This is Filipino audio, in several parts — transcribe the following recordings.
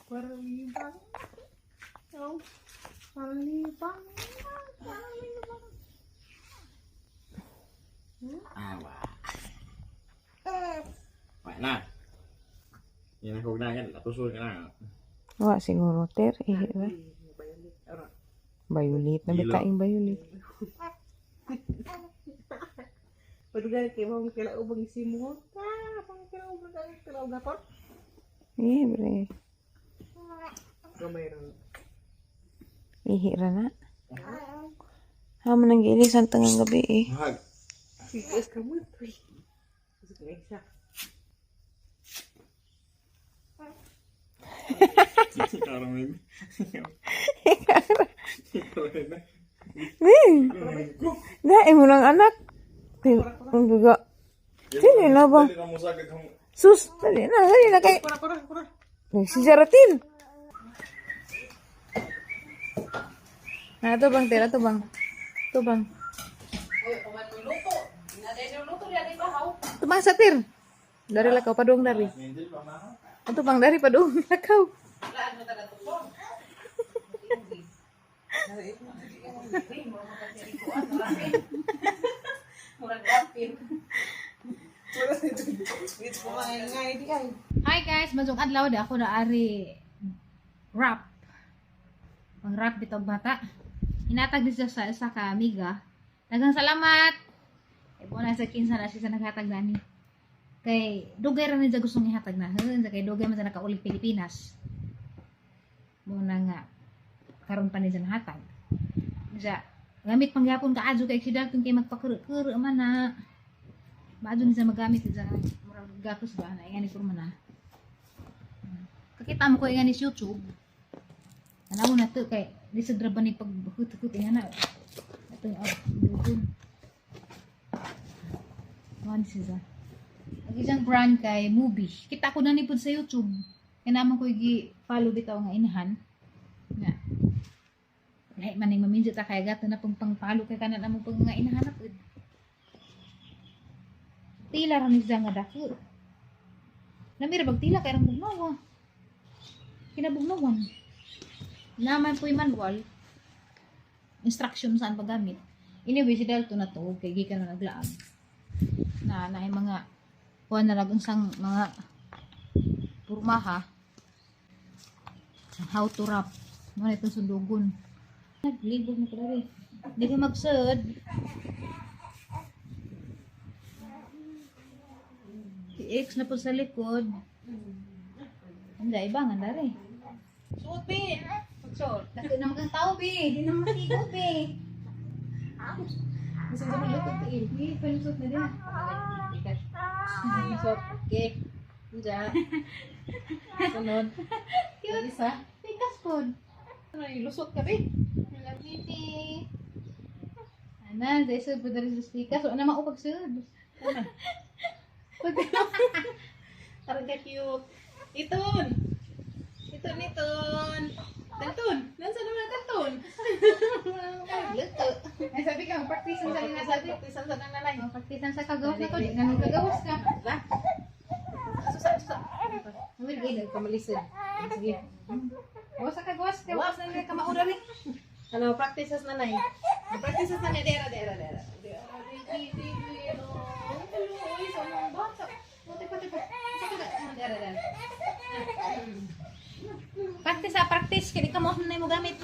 Paralibang. Oh, paralibang. Wah. Wah na. Yan ang kugnayan, natusul ka na. Wa siguro ter ba? Violet na bitaing violet. Padugan kay mo kila ubang simot. Pang kila ubang kila gapon. Bre. Gamay ron. Ihira na. Haman nang giilisan tangang gabi eh. Mahag. Sige, kamu tuh. Sige, isa. Sekarang ini. Dahil mo lang anak. Ang gaga. Dili na ba? Kamu sakit kamu. Sus, dali na kay. Kura. Si Jaratin. Nah, to bang, tira to bang. To bang. Tumang satir. Dari lakaw padung dari. Ito bang dari padung lakaw. Hi guys, masuk adlaw da ako na ari rap. Pang rap dito bata. Inatag din siya sa ka amiga. Daghang salamat. Ibo na sa kinsa na siya naghatag nani. Kay dugay ra ni siya gustong ihatag na. Sa kay dugay man sa nakaulit Pilipinas. Muna nga karon pa ni siya nahatag. Siya gamit pangyapon ka adyo kay sidal kay magpakuru man na. Maadyo ni siya magamit sa murag gatos ba na ingani ko man na. Kakita mo ko ingani sa YouTube. Ano na to kay di sa draba ni paghut-hut ingana. Ito yung dudun. One siya. Ang isang brand kay Movie. Kita ko na ni pud sa YouTube. Kaya naman ko i-follow bitaw nga inahan. Nga. Lahi man yung maminjit ta kaya gato na pang pang-follow kay kanan among pang nga inahan na pud. Tila ra ni siya nga dako. Namira bag tila kay rang bugnaw. Kinabugnawan. Naman po yung manual. Instruction saan paggamit. Anyway, si Dalton na to kay gikan na naglaan. Na yung mga kuha na lang isang mga purmaha how to wrap mga itong sundugon naglibog na pala rin hindi ka magsud i-X na po sa likod hindi ibangan na rin suot be magsud kasi naman kang tao be hindi naman matigot be gusto ko maglukod ka hindi palusot na din Masot, okay. Diyan. Sunod. Cute. Isa. Tikas po. Ano yung lusot ka, be? Nalagiti. Ana, dahil sud po dari sa tikas. So, ano maupag sud? Ano? Parang ka cute. Iton. Iton. Dalton. Nansa naman Dalton? Luto. Ay, sabi ka, practice sa nina sabi. Practice sa nanay. Practice sa kagawas na ko. Di nga kagawas ka. Susa. Nawil gay, nagkamalisod. Sige. Gawas sa kagawas. Gawas na nila kamaura rin. Ano, practice sa nanay. Practice sa nanay. Dera. Practice. Kaya di ka mo nanay mo gamit.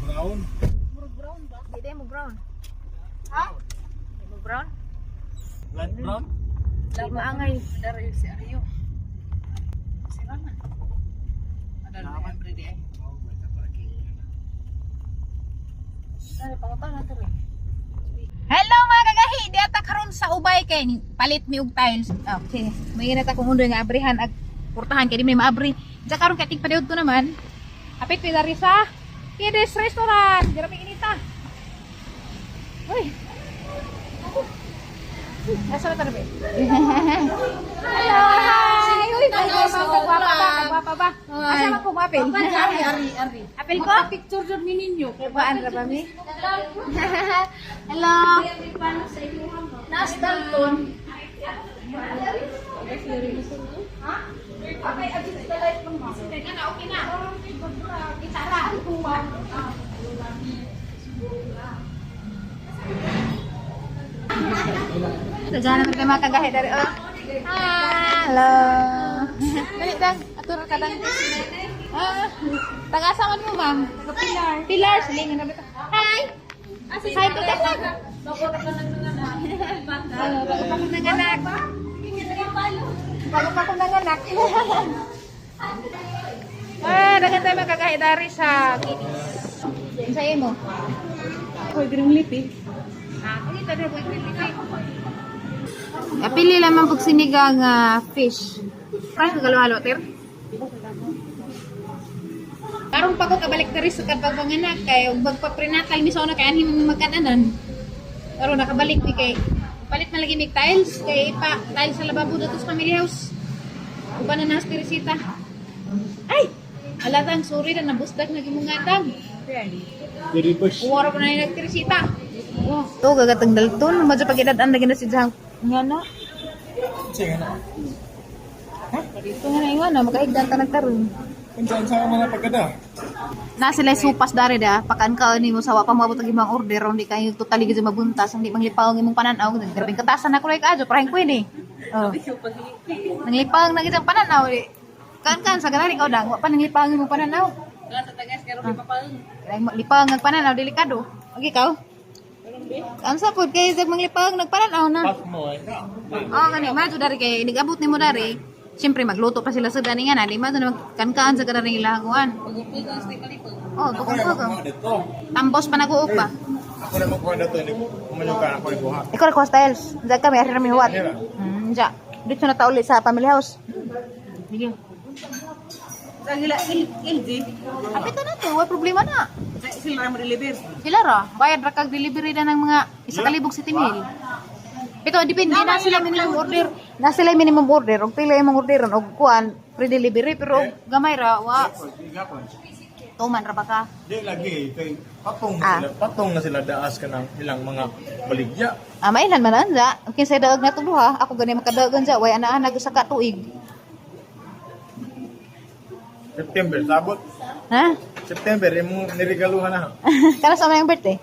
Brown. Brown ba? Hindi mo brown. Ha? Hindi mo brown? Light brown. Di maangay. Dari si Aryo. Sila na. Ada naman ready ay. Hello mga kagahi, di ata karon sa ubay kay palit mi og tiles. Okay, may inat akong undoy nga abrihan ag portahan kay di may maabri. Sa karon kay tigpadayod ko naman. Apit pi dari sa Kids Restaurant. Dira mi inita. Uy. Asa na tarbe? Hello, hi. Hi, uy. Kagwapa ba? Asa man kong apel? Ari. Apel ko? Picture jud mi ninyo. Baan ra ba mi? Hello. Nas Dalton. Okay, adjust the light mo. Okay na. Itaraan ko ba? Jangan naman mga kagahe dari oh. Halo. Dali dang, atur ka dang. Taga asaman mo, ma'am? Taga Pilar. Pilar, silingan na ba ito? Hi. Hi, to ka. Bago pa kong nanganak. Bago pa kong nanganak. Dagan tayo mga kagahe dari sa Kinis. Sa'yo mo? Koy green lipi. Ito na po yung pili lamang pag sinigang fish. Parang halo-halo, ter? Karong pa ko kabalik na rin sa kapagpanganak kay magpa-prenatal ni Sona kaya hindi magkananan. Pero nakabalik ni kay palit na lagi may tiles kay pa tiles sa lababo dito sa family house. Uba na nas Teresita. Ay! Alatang sorry na nabusdak na gimungatang. Jadi bus. Uwara pa na yung nag-Teresita. Oh, gagatang dalton. Madya pag-idadaan na gina si Jang. Nga na. Sige na. Ito nga na iwan na. Makahigdan ka nagkaroon. Kung saan sa mga pagkada? Na sila supas dari da. Pakaan ka ni mo sawa pa mabot ang imang order. Hindi kayo totally gito mabuntas. Hindi manglipaw ang imong pananaw. Grabing katasan na ko like adyo. Parang ko yun eh. Oh. Nanglipaw na gito ang pananaw. Kan sa ganari ikaw dang. Pa nanglipaw ang imong pananaw. Lipaw ang pananaw. Delikado. Okay, ikaw? Ang sapod kay sa manglipag nagpananaw na. Pas mo eh. Oh, kani madto dari kay nigabot nimo dari. Siyempre magluto pa sila sa dani nga na, di madto na kankaan sa kadaring ilahanguan. Oh, tukong ko. Dito. Tambos pa naguok ba? Ako na magkuha na ito. Umalukan ako ni buhat. Ikaw ko styles. Diyan kami ari rami huwat. Ja. Dito na ta uli sa family house. Sige. Gila LG. Apito na to, wala problema na. Sila mo deliver. Sila ra, bayad ra kag delivery na ng mga 1,070. Ito depende na sila minimum order. Na sila minimum order, og pila imong orderon og kuan free delivery pero gamay ra wa. Tuman ra ba ka? Di lagi. Kay patong Ah. na sila. Patong na sila daas ka ng ilang mga baligya. Mainan man anza, kinsa daog na tuluha, ako gani makadaogan sa way ana-ana sa katuig. September, sabot. Ha? September, yung niregaluhan na. Kana sa mga birthday?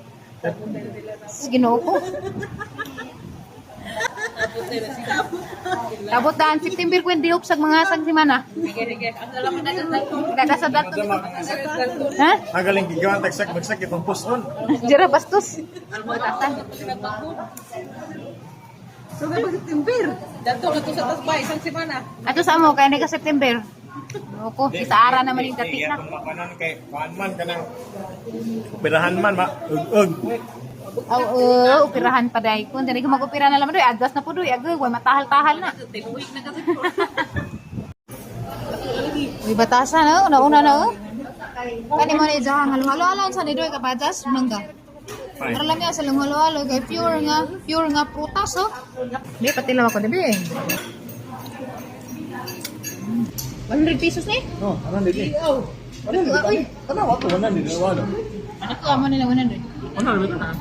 Ginoo ko. Tabot daan September kwen diop sa mga sang semana. Nakasadat to. Ha? Nagaling gigawan tagsak magsakit ang puson. Jira bastos. So ga September. Dato ka to sa tasbay isang semana. Ato sa mo kay ka September. Opo, isa ara naman yung dati na. Kung makanan kay paanman ka ng operahan man ma. Ug. Upirahan pa dahil. Kung hindi ko mag-upira na naman doy, adjust na po doy. Agay, matahal-tahal na. Tinuig na kasi. May batasan na, una-una na. Kani mo na idahang halo-halo. Saan ni doy kapadas? Mangga. Para lang nga sa halo-halo. Kay pure nga prutas, oh. Di, pati lang ako, dibi. 100 pesos ni? Oh, anan dili. Uy, Kana wa to nan dili wala. anak ko amo nila 100. Ano ba ito na?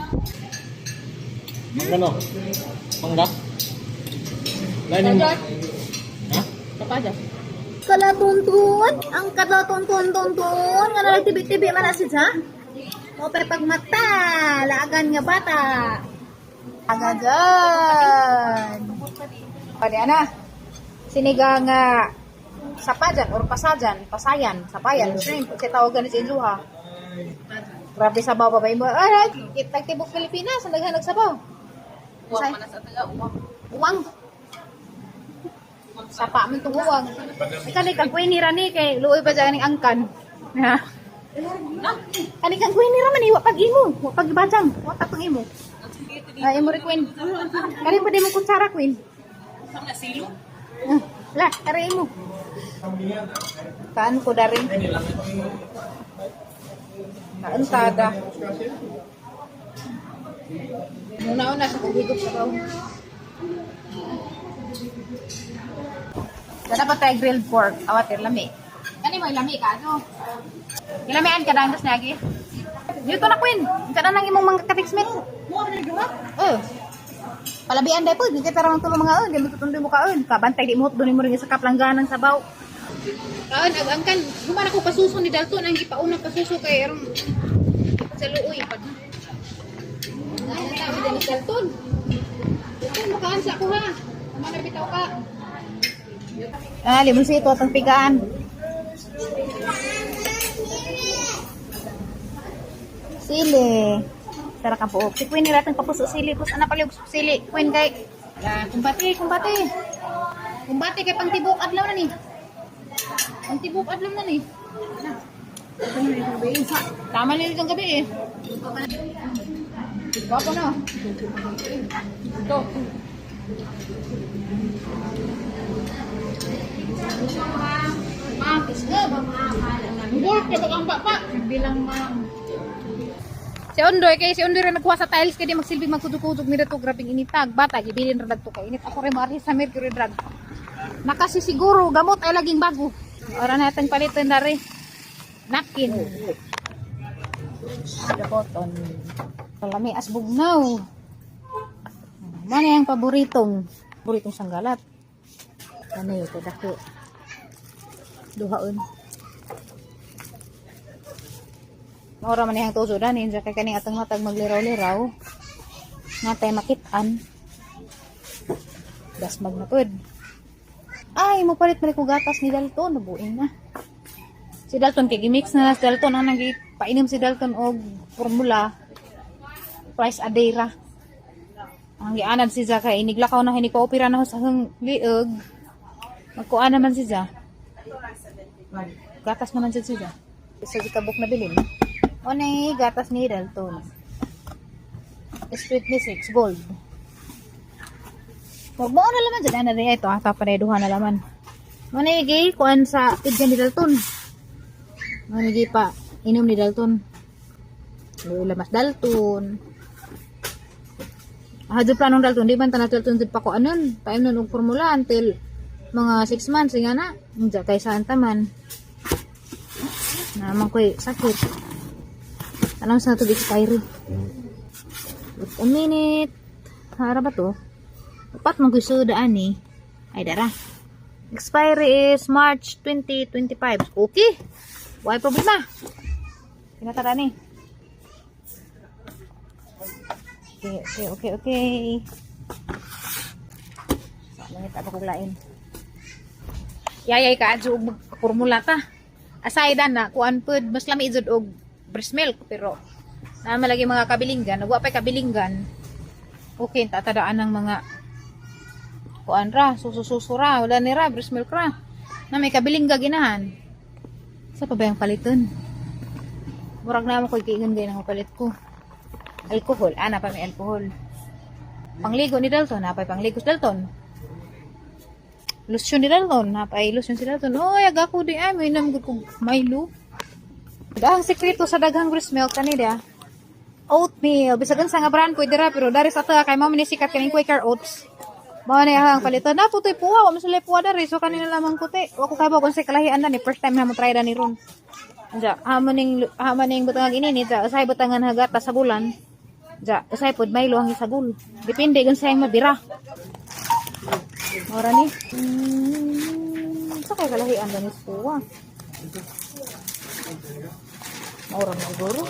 Mangga no. Mangga. Lain mo. Ha? Kapadas. Kala tuntun, ang kala tuntun, nga nalang tibi-tibi man na siya. O pagmata, laagan nga bata. Agagan. Pwede na. Sinigang sapajan or pasayan, sapayan, shrimp, kasi tawagan ni si Inzuha. Grabe sabaw pa ba mo? Ay, nagtibok Pilipinas, ang naghanag sabaw. Uwang man sa taga uwang. Uwang. Sapa man itong uwang. Kani kang kuinira ni, kay luoy pa dyan ng angkan. Kani kang kuinira man, iwa pag imo, iwa pag bajang, iwa tatong imo. Ay, imo rin Queen. Kani pa di mo kutsara Queen. Sa silo. Lah, kari imo. Kaan ko dari. Naantada. Una-una sa kuhigop sa kaw. So, dapat tayo grilled pork. Awatir, lami. Kani mo, lami ka, ano? Ilamian ka dahil lagi. Dito na, Queen. Ika na nang imong mga katikismet. Palabian dahil po. Di kita ramang tulong mga di mo tutundi mo kaon. Kabantay di mo, doon mo rin sa kaplangganang sabaw. Kaon, agangkan. Gumana ko pasuso ni Dalton. Ang ipaunang pasuso kay Erong sa luoy. Ay, natawi din ni Dalton. Dalton, makaan sa ako ha. Mana bitaw ka. Limusi ito atong pigaan. Sili. Tara ka po. Si Queen nila itong kapuso sili. Pus, anak pala yung sili. Queen kay. Kumbati. Kumbati kay pang tibok adlaw na ni. Pang tibok adlaw na ni. Tama nila itong gabi eh. Ito ako na. Ito. Ma'am, isga ba work ka bang papa? Bilang ma'am. Si Ondoy kay si Ondoy ra nagkuha sa tiles kay di magsilbi magkudukudog mi dito grabing initag bata gibilin ra dagto kay init ako rin maari sa Mercury drug. Nakasi siguro gamot ay laging bago. Ora natin paliton na rin. Napkin. The cotton. Kalami asbugnaw. Mana yang paboritong sanggalat? Ano yun? Dako. Duhaon. Maura man yung tuso dan. Hindi kay kaning atang matag magliraw-liraw. Natay makitaan. Das magnapod. Ay, mo palit ko gatas ni Dalton. Nabuin na. Si Dalton, kay gimix na si Dalton. Ang nagpainom si Dalton og formula. Price Adera. Ang gianan si Zaka. Iniglakaw na hinipopira na sa hang liog. Magkuan naman si Zaka. Gatas naman siya siya. Isa si kabuk na bilin. O na gatas ni Dalton. Street ni 6 gold. Magbuo na laman dyan. Ano rin ito. Ata pa na na laman. Manigay kuan sa pidyan ni Dalton. Manigay pa. Inom ni Dalton. Lamas Dalton. Hadyo planong Dalton. Di ba tanah Dalton dito pa ko anon. Paim nun og formula until mga 6 months. Nga na. Hindi kay saan taman. Naman ko'y sakit. Alam sa tubig sa Kyrie. Wait a minute. Hara ba to? Dapat mong gusto daan eh. Ay dara. Expiry is March 2025. Okay. Why problema? Pinatara ni. Okay. Langit ako kuglain. Yayay ka adyo og formula ta. Aside na kuan pud mas lami jud og breast milk pero na malagi mga kabilinggan, nagwa pay kabilinggan. Okay, tatadaan ng mga kuan ra, sususura, wala ni ra breast milk ra. Na may kabilingga ginahan. Sa pa ba yung paliton? Murag na mo koy kiingon gay nang palit ko. Alcohol, ana pa may alcohol. Pangligo ni Dalton, napay pangligo si Dalton. Lotion ni Dalton, napay lotion si Dalton. Oy, agako di ay may namgud kog Milo. Dahang sekreto sa daghang breast milk kanila. Oatmeal, bisagan sa nga brand pwede ra pero dari sa ta kay mao ni sikat kaning Quaker Oats. Mao ni ang paliton na putoy puwa, wa masulay puwa dari so kanila lamang puti. Wa ko kabaw kun sa kalahian na ni first time na mo try da ni ron. Anja, hamaning butangan ini ja usay butangan hagata sa bulan. Ja, usay pod Milo ang isagol. Depende kun sa yang mabira. Ora ni. Sa kay kalahian da ni puwa. Ora na siguro.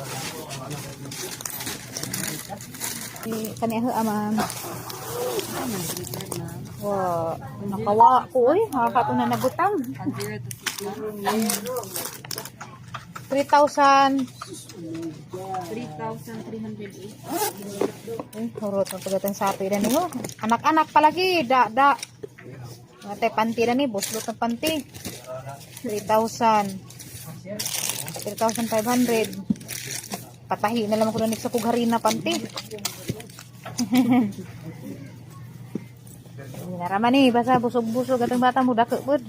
Kaniya amang wow, nakawa ko eh. Nakakato na nabutang. 3,308. Hurot ang pagatang sapi na niyo. Anak-anak palagi. Da. Matay panty na ni. Buslot ng panty. 3,500. Patahi na lang ako na sa kugharin na panty. Naraman eh, basta busog-busog atong bata mo dako pod.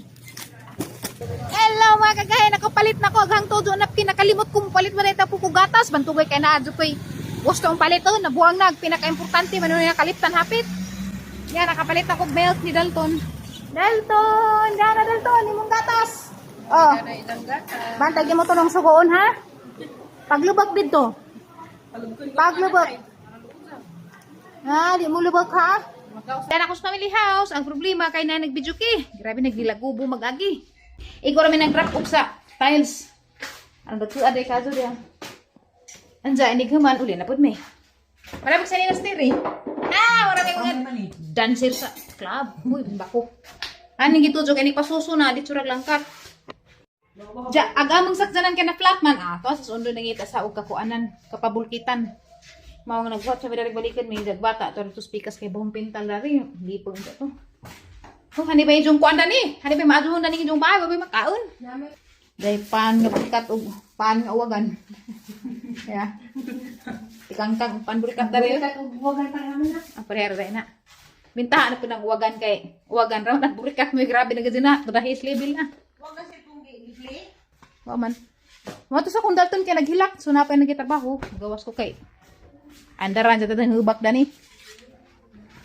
Hello mga kagahin, nakapalit na ko aghang todo na pinakalimot kong palit man ita puko gatas, bantugay kay naadyo koy gusto ang palit na buwang nag pinaka-importante man na kaliptan hapit. Yan nakapalit ako milk ni Dalton. Dalton, Dana Dalton, imong gatas. Oh. Bantay mo to ng sugoon ha. Paglubak dito. Paglubak. Di mo lubak ha. Dana ko sa family house. Ang problema kay na nagbidyo ki. Grabe nagdilagubo mag-agi. Ikaw rami nag-wrap up sa tiles. Ang dagko aday kaso diyan. Anja inig human uli na pud me. Marami sa nila stiri. Marami mga dancer sa club. Uy, bako. Ani gitujo kay ni pasuso na di surag langkat. Agamang sakjanan kay na flatman to sa sundo nangita sa og kakuanan kapabulkitan. Mao nga nagbuhat sa vidari balikan may dagbata to to speakers kay bahong pintal dari lipong to. Oh, hani ba yung kuan dani? Hani ba maaduhon dani yung bahay babay makaon? Dai pan nga pagkat og pan nga uwagan. Ya. Tikangkang pan burikat dari. Uwagan pa naman na. Parehara dai na. Mintahan na po ng uwagan kay uwagan raw na burikat mo grabe na gazina. Tudahis level na. Uwagan sa itong gigli. Wa man. Mo to sa kung Dalton kay naghilak so napay nagtrabaho. Gawas ko kay andaran sa tatang hubak dani.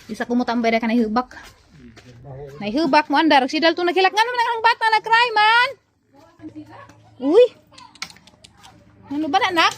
Isa ko mo tambay na kanay hubak. Nay hubak mo andar si Dalton naghilak nga naman ang bata na cry man. Uy. Ano ba na, anak?